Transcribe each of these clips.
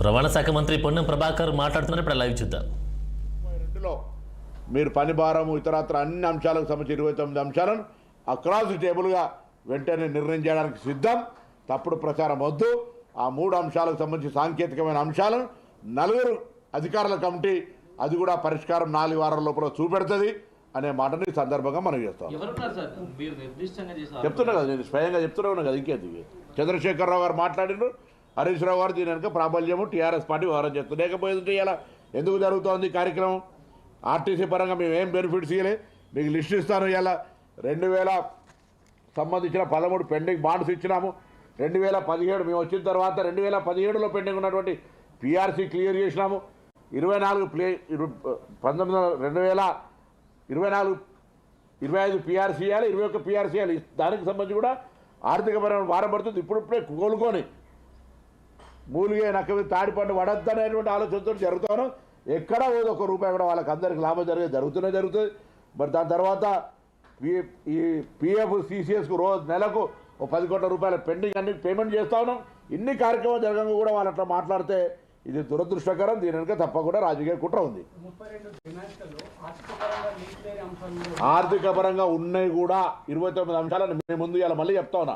రవాణా శాఖ మంత్రి పొన్నం ప్రభాకర్ మాట్లాడుతున్నారు. ఇప్పుడు లైవ్ చూద్దాం. 22లో మీరు పని భారం ఇతరత్ర అన్ని అంశాలకు సంబంధించి 29 అంశాలను అక్రాస్ టేబుల్గా వెంటనే నిర్ణయం చేయడానికి సిద్ధం. తప్పుడు ప్రచారం వద్దు. ఆ 3 అంశాలకు సంబంధించి సాంకేతికమైన అంశాలను 4 అధికారుల కమిటీ అది కూడా పరిష్కారం 4 వారాల లోపల చూపెడుతుంది అనే మాటని ఈ సందర్భంగా మనం చేస్తాం. చెప్తున్నా కదా, నేను స్వయంగా చెప్తూనే ఉన్నా కదా. ఇంకేది చంద్రశేఖరరావు గారు మాట్లాడినారు, హరీష్ రావు గారు దీని వెనుక ప్రాబల్యము టీఆర్ఎస్ పార్టీ వ్యవహారం చేస్తుంది. లేకపోతే ఇలా ఎందుకు జరుగుతోంది కార్యక్రమం? ఆర్టీసీ పరంగా మేము ఏం బెనిఫిట్స్ ఇవ్వలే. మీకు లిస్ట్ ఇస్తాను. ఇలా 2000 సంబంధించిన 13 పెండింగ్ బాండ్స్ ఇచ్చినాము. 2017 మేము వచ్చిన తర్వాత 2017లో పెండింగ్ ఉన్నటువంటి పిఆర్సీ క్లియర్ చేసినాము. 2025 పిఆర్సీ ఇవ్వాలి, 21 పిఆర్సీ ఇవ్వాలి. దానికి సంబంధించి కూడా ఆర్థికపరమైన భారం పడుతుంది. ఇప్పుడిప్పుడే కోలుకొని మూలిగే నక్క తాడిపండు పడద్దనేటువంటి ఆలోచనతో జరుగుతాను. ఎక్కడా పోదు ఒక్క రూపాయి కూడా వాళ్ళకి అందరికి లాభం జరుగుతుంది. మరి దాని తర్వాత ఈ పిఎఫ్ సిసిఎస్కు నెలకు 10 కోట్ల రూపాయల పెండింగ్ అన్ని పేమెంట్ చేస్తా ఉన్నాం. ఇన్ని కార్యక్రమాలు జరగంగా కూడా వాళ్ళు అట్లా మాట్లాడితే ఇది దురదృష్టకరం. దీని వెనుక తప్పకుండా రాజకీయ కుట్ర ఉంది. ఆర్థిక పరంగా ఉన్నాయి కూడా 29 అంశాలను మేము ముందు ఇలా మళ్ళీ చెప్తా ఉన్నా.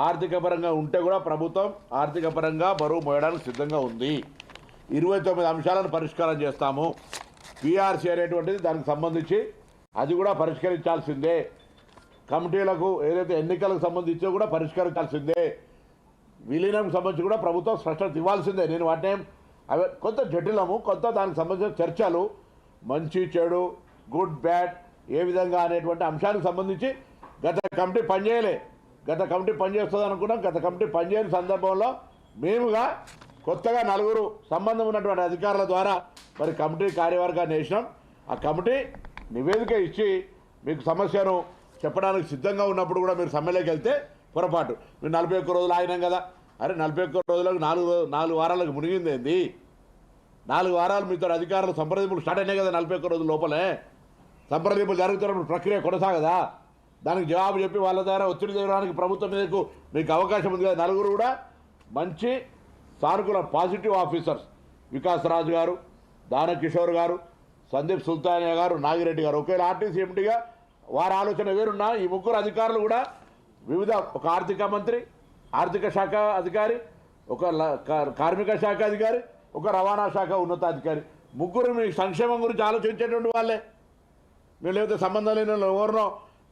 ఆర్థిక పరంగా ఉంటే కూడా ప్రభుత్వం ఆర్థిక పరంగా బరువు మోయడానికి సిద్ధంగా ఉంది. 29 అంశాలను పరిష్కారం చేస్తాము. పిఆర్సీ అనేటువంటిది దానికి సంబంధించి అది కూడా పరిష్కరించాల్సిందే. కమిటీలకు ఏదైతే ఎన్నికలకు సంబంధించి కూడా పరిష్కరించాల్సిందే. విలీనం సంబంధించి కూడా ప్రభుత్వం స్పష్టత ఇవ్వాల్సిందే. నేను వాటిని అవి కొంత జటిలము, కొంత దానికి సంబంధించిన చర్చలు మంచి చెడు గుడ్ బ్యాడ్ ఏ విధంగా అనేటువంటి అంశానికి సంబంధించి గత కమిటీ పనిచేయలే. గత కమిటీ పనిచేస్తుంది అనుకున్నాం. గత కమిటీ పనిచేయని సందర్భంలో మేముగా కొత్తగా 4 సంబంధం ఉన్నటువంటి అధికారుల ద్వారా మరి కమిటీ కార్యవర్గాన్ని వేసినాం. ఆ కమిటీ నివేదిక ఇచ్చి మీకు సమస్యను చెప్పడానికి సిద్ధంగా ఉన్నప్పుడు కూడా మీరు సమ్మెలోకి వెళ్తే పొరపాటు. మీరు 41 రోజులు ఆగినాం కదా. అరే 41 రోజులకు 4 వారాలకు మునిగిందేంది? 4 వారాలు మీతో అధికారులు సంప్రదింపులు స్టార్ట్ అయినాయి కదా. 41 రోజుల లోపలే సంప్రదింపులు జరుగుతున్నప్పుడు ప్రక్రియ కొనసాగదా? దానికి జవాబు చెప్పి వాళ్ళ ద్వారా ఒత్తిడి చేయడానికి ప్రభుత్వం మీదకు మీకు అవకాశం ఉంది కదా. 4 కూడా మంచి సానుకూల పాజిటివ్ ఆఫీసర్స్, వికాస్ రాజు గారు, దానకిషోర్ గారు, సందీప్ సుల్తానియా గారు, నాగిరెడ్డి గారు. ఒకవేళ ఆర్టీసీ ఎంపీగా వారి ఆలోచన వేరున్నా ఈ 3 అధికారులు కూడా వివిధ, ఒక ఆర్థిక మంత్రి, ఆర్థిక శాఖ అధికారి, ఒక కార్మిక శాఖ అధికారి, ఒక రవాణా శాఖ ఉన్నతాధికారి, 3 మీ సంక్షేమం గురించి ఆలోచించేటువంటి వాళ్ళే. మేము లేకపోతే సంబంధం లేని ఎవరినో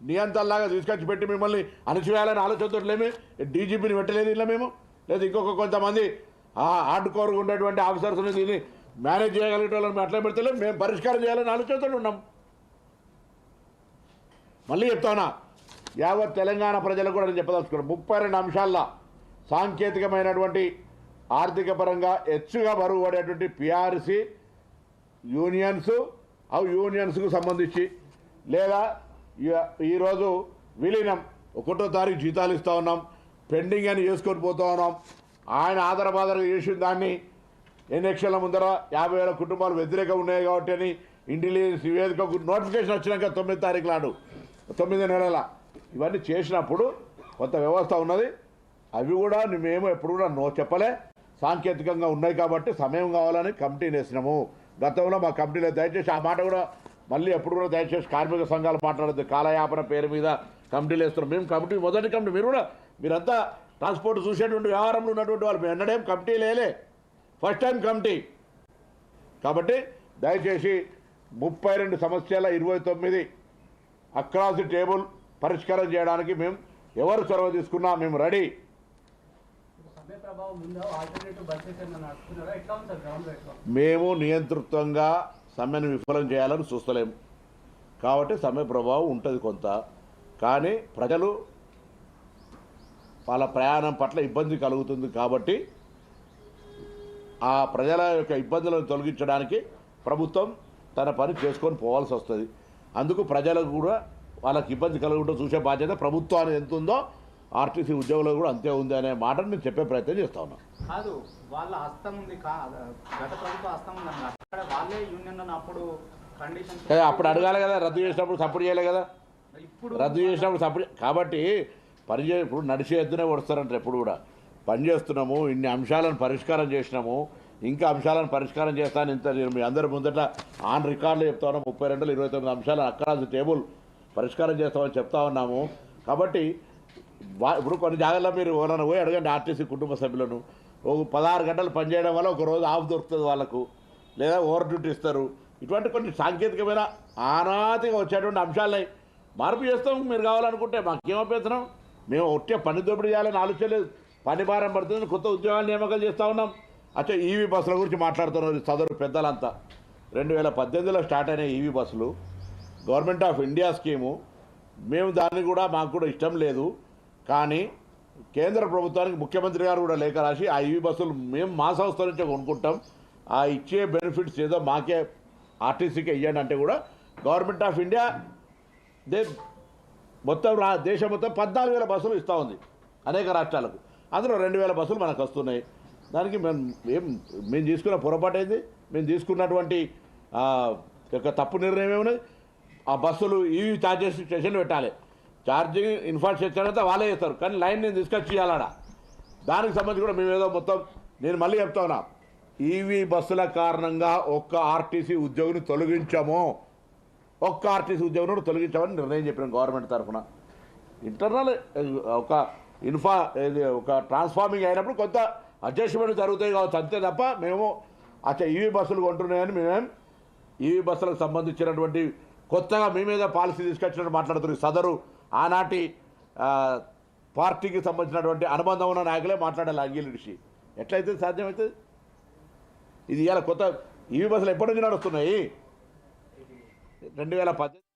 నియంత్రణలాగా తీసుకొచ్చి పెట్టి మిమ్మల్ని అణచివేయాలని ఆలోచనతో లేమే. డీజీపీని పెట్టలేదు ఇలా మేము, లేదా ఇంకొక కొంతమంది హార్డ్ కోర్గా ఉండేటువంటి ఆఫీసర్స్ని దీన్ని మేనేజ్ చేయగలిగే వాళ్ళని మేము అట్లా పెడతలేం. మేము పరిష్కారం చేయాలని ఆలోచనతో ఉన్నాం. మళ్ళీ చెప్తానా, యావత్ తెలంగాణ ప్రజలకు కూడా నేను చెప్పదలుచుకున్నాను. 32 అంశాల్లో సాంకేతికమైనటువంటి ఆర్థిక పరంగా హెచ్చుగా బరువు పడేటువంటి పిఆర్సీ యూనియన్స్కు సంబంధించి, లేదా ఈరోజు విలీనం 1వ తారీఖు జీతాలు ఇస్తూ ఉన్నాం, పెండింగ్ అని చేసుకొని పోతూ ఉన్నాం. ఆయన ఆధారబాధలు చేసిన దాన్ని ఎన్నికల ముందర 50,000 కుటుంబాలు వ్యతిరేకంగా ఉన్నాయి కాబట్టి అని ఇంటెలిజెన్స్ నివేదికకు నోటిఫికేషన్ వచ్చినాక 9వ తారీఖు నాడు 9 నెలల ఇవన్నీ చేసినప్పుడు కొంత వ్యవస్థ ఉన్నది. అవి కూడా మేము ఎప్పుడు కూడా చెప్పలే. సాంకేతికంగా ఉన్నాయి కాబట్టి సమయం కావాలని కమిటీని వేసినాము. గతంలో మా కమిటీలో దయచేసి ఆ మాట కూడా మళ్ళీ ఎప్పుడు కూడా దయచేసి కార్మిక సంఘాలు మాట్లాడద్దు. కాలయాపన పేరు మీద కమిటీలు వేస్తున్నాం. మేము కమిటీ మొదటి కమిటీ, మీరంతా ట్రాన్స్పోర్ట్ చూసేటువంటి వ్యవహారంలో ఉన్నటువంటి వాళ్ళు, మేము ఎన్నడేం కమిటీ లేలే, ఫస్ట్ టైం కమిటీ. కాబట్టి దయచేసి 32 సమస్యల 29 అక్రాస్ ది టేబుల్ పరిష్కారం చేయడానికి మేము ఎవరు చొరవ తీసుకున్నా మేము రెడీ. మేము నియంతృత్వంగా సమ్మెను విఫలం చేయాలని చూస్తలేము కాబట్టి సమ్మె ప్రభావం ఉంటుంది కొంత. కానీ ప్రజలు వాళ్ళ ప్రయాణం పట్ల ఇబ్బంది కలుగుతుంది కాబట్టి ఆ ప్రజల యొక్క ఇబ్బందులను తొలగించడానికి ప్రభుత్వం తన పని చేసుకొని పోవాల్సి వస్తుంది. అందుకు ప్రజలకు కూడా వాళ్ళకి ఇబ్బంది కలుగుతూ చూసే బాధ్యత ప్రభుత్వానికి ఎంత ఉందో ఆర్టీసీ ఉద్యోగులు కూడా అంతే ఉంది అనే మాటను నేను చెప్పే ప్రయత్నం చేస్తా ఉన్నా. కాదు, వాళ్ళ హస్తం ఉంది, గత ప్రభుత్వ హస్తం ఉందన్న అక్కడ వాళ్ళే యూనియన్ అప్పుడు కండిషన్ అప్పుడు అడగాలి కదా. రద్దు చేసినప్పుడు సపోర్ట్ చేయలే కదా. రద్దు చేసినప్పుడు సపోర్ట్ కాబట్టి ఇప్పుడు నడిచే ఎద్దునే వస్తారంటారు ఎప్పుడు కూడా. పనిచేస్తున్నాము, ఇన్ని అంశాలను పరిష్కారం చేసినాము, ఇంకా అంశాలను పరిష్కారం చేస్తాను. ఇంత నేను మీ అందరి ముందట ఆన్ రికార్డులో చెప్తా ఉన్నాం. 32 29 అంశాలను అక్రాస్ టేబుల్ పరిష్కారం చేస్తామని చెప్తా ఉన్నాము. కాబట్టి ఇప్పుడు కొన్ని జాగాల్లో మీరు ఎవరైనా పోయి అడగండి ఆర్టీసీ కుటుంబ సభ్యులను. ఒక 16 గంటలు పనిచేయడం వల్ల ఒక రోజు ఆఫ్ దొరుకుతుంది వాళ్ళకు, లేదా ఓవర్ డ్యూటీ ఇస్తారు. ఇటువంటి కొన్ని సాంకేతికమైన ఆనాతిగా వచ్చేటువంటి అంశాలని మార్పు చేస్తాం. మీరు కావాలనుకుంటే మాకేం అభ్యంతరం. మేము ఒట్టే పని దోపిడీ చేయాలని ఆలోచన లేదు. పని భారం పడుతుంది, కొత్త ఉద్యోగాలు నియామకాలు చేస్తూ ఉన్నాం. అచ్చా, ఈవీ బస్సుల గురించి మాట్లాడుతున్నారు సదరు పెద్దలంతా. 2018లో స్టార్ట్ అయిన ఈవీ బస్సులు గవర్నమెంట్ ఆఫ్ ఇండియా స్కీము. మేము దాన్ని కూడా మాకు కూడా ఇష్టం లేదు. కానీ కేంద్ర ప్రభుత్వానికి ముఖ్యమంత్రి గారు కూడా లేఖ రాసి ఆ ఈవీ బస్సులు మేము మా సంస్థ నుంచే కొనుక్కుంటాం, ఆ ఇచ్చే బెనిఫిట్స్ ఏదో మాకే ఆర్టీసీకే ఇవ్వండి అంటే కూడా గవర్నమెంట్ ఆఫ్ ఇండియా మొత్తం దేశం మొత్తం 14,000 బస్సులు ఇస్తూ ఉంది అనేక రాష్ట్రాలకు. అందులో 2,000 బస్సులు మనకు వస్తున్నాయి. దానికి మేము తీసుకున్న పొరపాటు ఏంది? మేము తీసుకున్నటువంటి ఒక తప్పు నిర్ణయం ఏమున్నది? ఆ బస్సులు ఈవీ ఛార్జెస్ స్టేషన్లు పెట్టాలి, ఛార్జింగ్ ఇన్ఫ్రాస్ట్రక్చర్ అంతా వాళ్ళే చేస్తారు, కానీ లైన్ నేను తీసుకొచ్చి ఇవ్వాలడ. దానికి సంబంధించి కూడా మేము ఏదో మొత్తం నేను మళ్ళీ చెప్తా ఉన్నా, ఈవీ బస్సుల కారణంగా ఒక్క ఆర్టీసీ ఉద్యోగిని తొలగించాము, ఒక్క ఆర్టీసీ ఉద్యోగిని తొలగించామని నిర్ణయం చెప్పినాం గవర్నమెంట్ తరఫున. ఇంటర్నల్ ఒక ట్రాన్స్ఫార్మింగ్ అయినప్పుడు కొంత అడ్జస్ట్మెంట్ జరుగుతాయి కావచ్చు, అంతే తప్ప మేము ఈవీ బస్సులు కొంటున్నాయని మేమేం ఈవీ బస్సులకు సంబంధించినటువంటి కొత్తగా మీ మీద పాలసీ తీసుకొచ్చినట్టు మాట్లాడుతున్నారు. సదరు ఆనాటి పార్టీకి సంబంధించినటువంటి అనుబంధం ఉన్న నాయకులే మాట్లాడాలి. అంగీలిడిసి ఎట్లయితే సాధ్యమవుతుంది? ఇది ఇలా కొత్త ఈవీ బస్సులు ఎప్పటి నుంచి నడుస్తున్నాయి? 2018